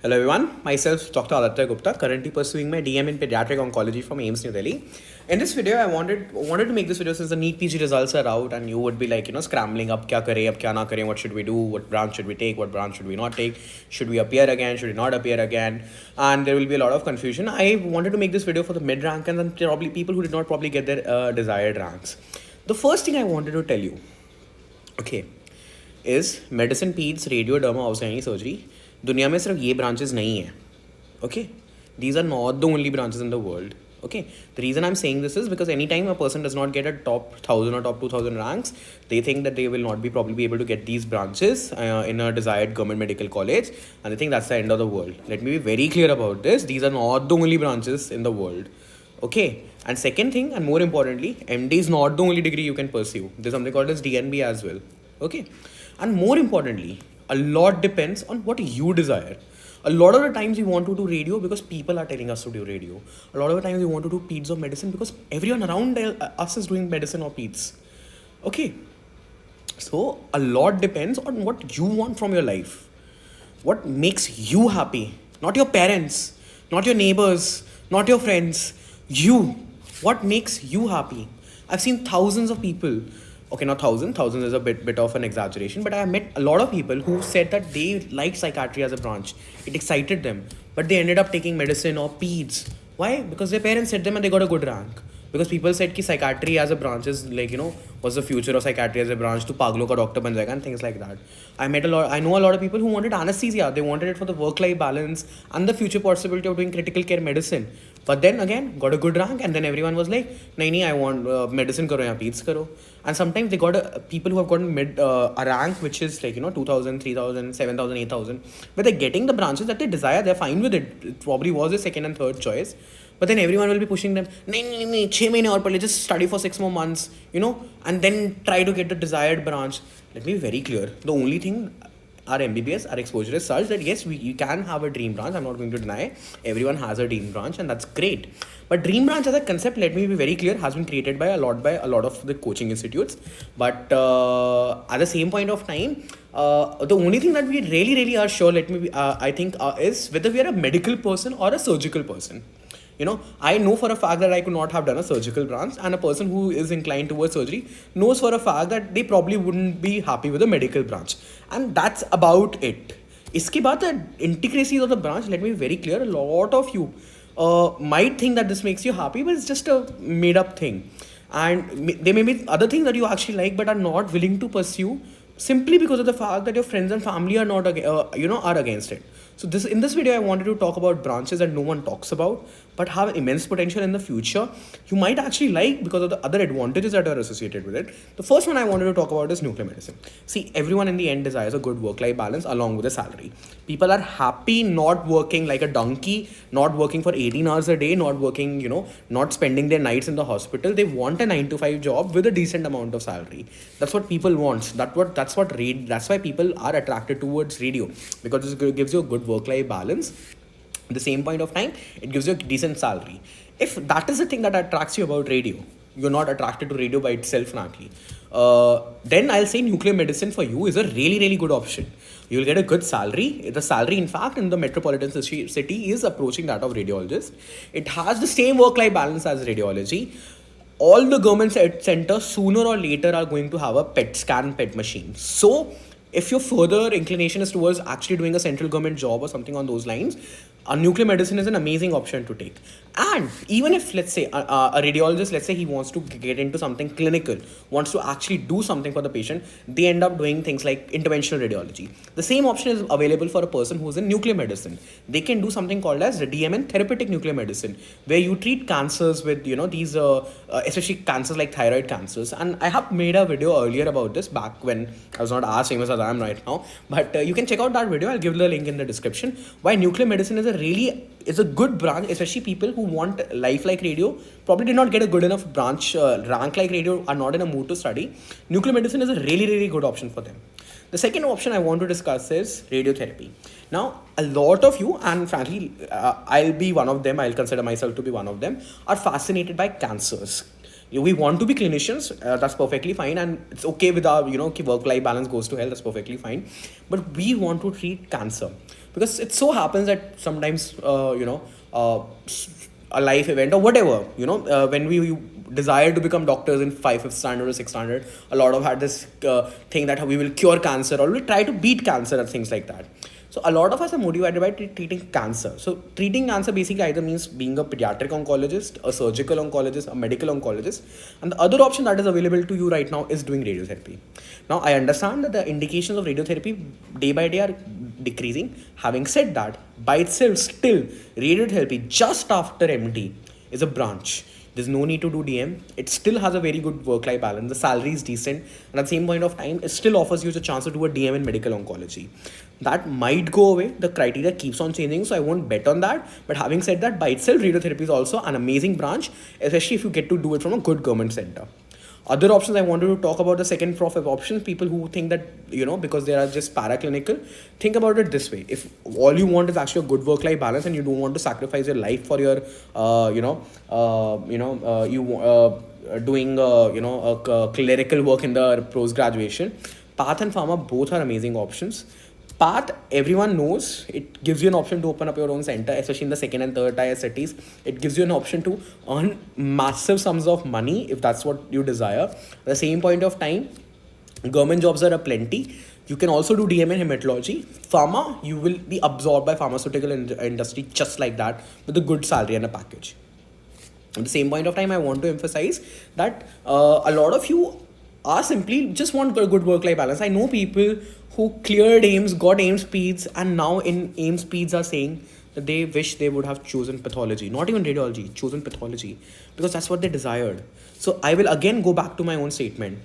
Hello everyone, myself Dr. Aditya Gupta, currently pursuing my DM in Pediatric Oncology from AIMS New Delhi. In this video, I wanted to make this video since the Neet PG results are out and you would be like, scrambling up, kya kare, ab kya na kare, what should we do, what branch should we take, what branch should we not take, should we appear again, should we not appear again, and there will be a lot of confusion. I wanted to make this video for the mid-rank and probably people who did not probably get their desired ranks. The first thing I wanted to tell you, okay, is medicine, peds, radio, derma, obstetrics, surgery. दुनिया में सिर्फ ये branches नहीं है. Okay, these are not the only branches in the world. Okay, the reason I'm saying this is because anytime a person does not get a top 1000 or top 2000 ranks, they think that they will not be probably able to get these branches in a desired government medical college, and they think that's the end of the world. Let me be very clear about this. These are not the only branches in the world. Okay, and second thing, and more importantly, MD is not the only degree you can pursue. There's something called as DNB as well. Okay, and more importantly, a lot depends on what you desire. A lot of the times we want to do radio because people are telling us to do radio. A lot of the times we want to do peds or medicine because everyone around us is doing medicine or peds. Okay, so a lot depends on what you want from your life. What makes you happy? Not your parents, not your neighbors, not your friends. You. What makes you happy? I've seen thousands of people. Okay, not thousands is a bit of an exaggeration, but I met a lot of people who said that they liked psychiatry as a branch. It excited them, but they ended up taking medicine or peds. Why? Because their parents said them and they got a good rank. Because people said कि psychiatry as a branch is like, what's the future of psychiatry as a branch, to paglo ka doctor ban jayega and things like that. I know a lot of people who wanted anesthesia. They wanted it for the work-life balance and the future possibility of doing critical care medicine. But then again, got a good rank, and then everyone was like, nahi, I want medicine karo ya peds karo. And sometimes they got people who have gotten a rank which is like, 2000, 3000, 7000, 8000. But they're getting the branches that they desire, they're fine with it. It probably was their second and third choice. But then everyone will be pushing them, nahi, 6 mahine aur padle, just study for 6 more months, and then try to get the desired branch. Let me be very clear. The only thing, our MBBS, our exposure is such that yes, you can have a dream branch. I'm not going to deny. Everyone has a dream branch, and that's great. But dream branch as a concept, let me be very clear, has been created by a lot of the coaching institutes. But at the same point of time, the only thing that we really are sure, I think, is whether we are a medical person or a surgical person. I know for a fact that I could not have done a surgical branch, and a person who is inclined towards surgery knows for a fact that they probably wouldn't be happy with a medical branch. And that's about it. Iske baad, the intricacies of the branch, let me be very clear, a lot of you might think that this makes you happy, but it's just a made up thing. And there may be other things that you actually like but are not willing to pursue simply because of the fact that your friends and family are not are against it. So in this video I wanted to talk about branches that no one talks about but have immense potential in the future. You might actually like because of the other advantages that are associated with it. The first one I wanted to talk about is nuclear medicine. See, everyone in the end desires a good work-life balance along with a salary. People are happy not working like a donkey, not working for 18 hours a day, not working, not spending their nights in the hospital. They want a 9-to-5 job with a decent amount of salary. That's what people want. That's why people are attracted towards radio, because it gives you a good work-life balance. At the same point of time, it gives you a decent salary. If that is the thing that attracts you about radio, you're not attracted to radio by itself, frankly, then I'll say nuclear medicine for you is a really good option. You'll get a good salary. The salary, in fact, in the metropolitan city is approaching that of radiologists. It has the same work-life balance as radiology. All the government centers sooner or later are going to have a PET scan, PET machine. So if your further inclination is towards actually doing a central government job or something on those lines, nuclear medicine is an amazing option to take. And even if, let's say, a radiologist, let's say he wants to get into something clinical, wants to actually do something for the patient, they end up doing things like interventional radiology. The same option is available for a person who's in nuclear medicine. They can do something called as DMN, therapeutic nuclear medicine, where you treat cancers with, these, especially cancers like thyroid cancers. And I have made a video earlier about this back when I was not as famous as I am right now. But you can check out that video. I'll give the link in the description. Why nuclear medicine is a good branch, especially people who want life like radio, probably did not get a good enough branch rank like radio, are not in a mood to study. Nuclear medicine is a really good option for them. The second option I want to discuss is radiotherapy. Now, a lot of you, and frankly, I'll be one of them, I'll consider myself to be one of them, are fascinated by cancers. We want to be clinicians, that's perfectly fine, and it's okay with our, work-life balance goes to hell, that's perfectly fine. But we want to treat cancer. because it so happens that sometimes a life event or whatever, when we desire to become doctors in 5th standard or 6th standard, a lot of had this thing that we will cure cancer or we'll try to beat cancer and things like that. So a lot of us are motivated by treating cancer. So treating cancer basically either means being a pediatric oncologist, a surgical oncologist, a medical oncologist. And the other option that is available to you right now is doing radiotherapy. Now I understand that the indications of radiotherapy day by day are decreasing. Having said that, by itself still radiotherapy just after MD is a branch. There's no need to do DM. It still has a very good work-life balance. The salary is decent. And at the same point of time, it still offers you the chance to do a DM in medical oncology. That might go away. The criteria keeps on changing, so I won't bet on that. But having said that, by itself, radiotherapy is also an amazing branch, especially if you get to do it from a good government center. Other options, I wanted to talk about the second profit options. People who think that, because they are just paraclinical, think about it this way. If all you want is actually a good work-life balance and you don't want to sacrifice your life for your, doing, clerical work in the post-graduation, Path and Pharma both are amazing options. Path, everyone knows, it gives you an option to open up your own center, especially in the second and third tier cities. It gives you an option to earn massive sums of money if that's what you desire. At the same point of time, government jobs are aplenty. You can also do DM in hematology. Pharma, you will be absorbed by pharmaceutical industry just like that with a good salary and a package. At the same point of time, I want to emphasize that a lot of you are simply just want a good work-life balance. I know people who cleared AIMS, got AIMS PEDS, and now in AIMS PEDS are saying that they wish they would have chosen pathology, not even radiology, chosen pathology, because that's what they desired. So I will again go back to my own statement.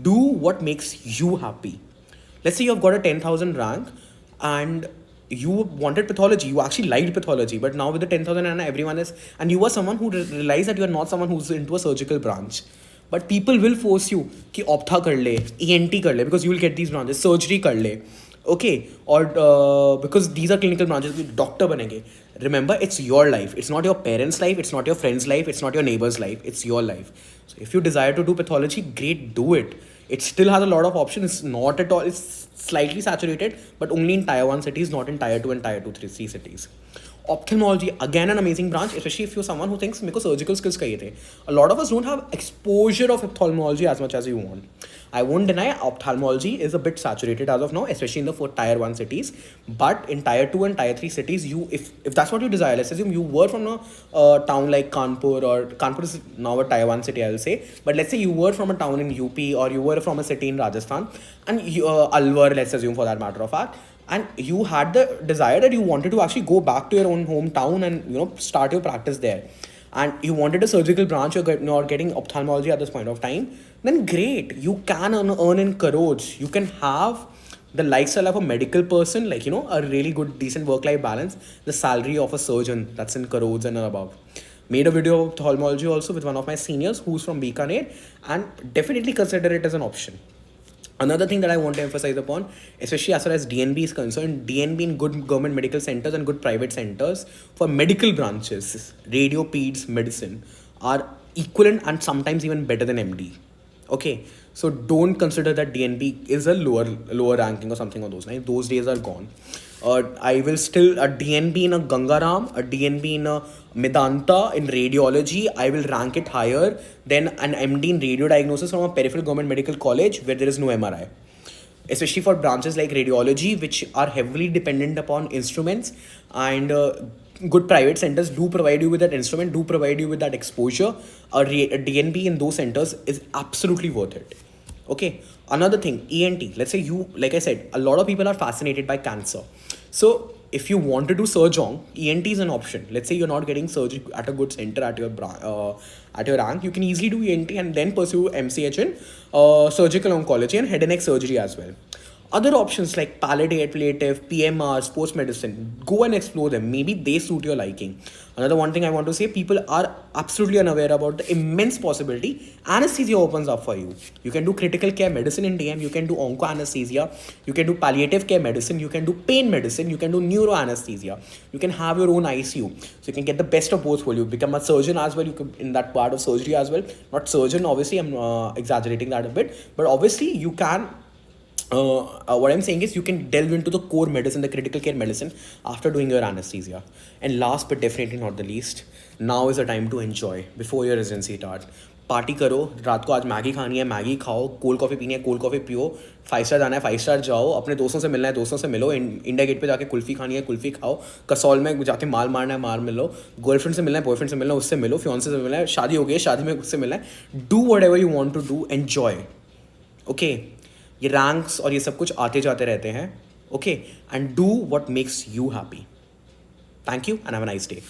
Do what makes you happy. Let's say you've got a 10,000 rank and you wanted pathology, you actually liked pathology, but now with the 10,000 and everyone is, and you are someone who realized that you are not someone who's into a surgical branch. But people will force you कि ophtha कर ले, ENT कर ले, because you will get these branches, surgery कर ले, okay, or because these are clinical branches, doctor बनेंगे. Remember, it's your life. It's not your parents' life. It's not your friend's life. It's not your neighbor's life. It's your life. So if you desire to do pathology, great, do it. It still has a lot of options. It's not at all. It's slightly saturated, but only in tier 1 cities, not in tier 2 and tier 2, 3 cities. Ophthalmology, again an amazing branch, especially if you're someone who thinks मेरे को surgical skills चाहिए थे. A lot of us don't have exposure of ophthalmology as much as you want. I won't deny ophthalmology is a bit saturated as of now, especially in the tier 1 cities. But in tier 2 and tier 3 cities, if that's what you desire, let's assume you were from a town like Kanpur, or Kanpur is now a tier 1 city, I'll say. But let's say you were from a town in UP, or you were from a city in Rajasthan, and Alwar, let's assume for that matter of fact, and you had the desire that you wanted to actually go back to your own hometown and start your practice there, and you wanted a surgical branch, you're getting ophthalmology at this point of time, then great, you can earn in crores. You can have the lifestyle of a medical person, like a really good decent work-life balance, the salary of a surgeon, that's in crores and above. Made a video of ophthalmology also with one of my seniors who's from Bikaner, and definitely consider it as an option. Another thing that I want to emphasize upon, especially as far as DNB is concerned, DNB in good government medical centers and good private centers for medical branches, radio, peds, medicine, are equivalent and sometimes even better than MD. Okay, so don't consider that DNB is a lower ranking or something on those lines. Those days are gone. I will still, a DNB in a Gangaram, a DNB in a Medanta in radiology, I will rank it higher than an MD in radio diagnosis from a peripheral government medical college where there is no MRI. Especially for branches like radiology, which are heavily dependent upon instruments, and good private centers do provide you with that instrument, do provide you with that exposure. A DNB in those centers is absolutely worth it. Okay, another thing, ENT. Let's say like I said, a lot of people are fascinated by cancer. So if you want to do surgeon, ENT is an option. Let's say you're not getting surgery at a good center at your rank, you can easily do ENT and then pursue MCH in surgical oncology and head and neck surgery as well. Other options like palliative, PMR, sports medicine, go and explore them. Maybe they suit your liking. Another one thing I want to say, people are absolutely unaware about the immense possibility anesthesia opens up for you. You can do critical care medicine in DM, you can do onco anesthesia, you can do palliative care medicine, you can do pain medicine, you can do neuro anesthesia, you can have your own ICU. So you can get the best of both worlds. You become a surgeon as well, you can in that part of surgery as well. Not surgeon, obviously, I'm exaggerating that a bit, but obviously you can what I'm saying is you can delve into the core medicine, the critical care medicine after doing your anesthesia. And last but definitely not the least, now is the time to enjoy before your residency start. Party करो, रात को आज Maggi खानी है Maggi खाओ, cold coffee पीनी है cold coffee पियो, 5 स्टार जाना है 5 स्टार जाओ, अपने दोस्तों से मिलना है दोस्तों से मिलो, इंडिया गेट पे जाके कुल्फ़ी खानी है कुल्फ़ी खाओ, कसौल में जाके माल मारना है मार मिलो, गर्लफ्रेंड से मिलना है बॉयफ्रेंड से मिलना है उससे मिलो, फियांसे से मिलना है, शादी हो गई शादी में उससे मिलना है, do whatever you want to do, enjoy. Okay, ये रैंक्स और ये सब कुछ आते जाते रहते हैं. Okay, and do what makes you happy. Thank you and have a nice day.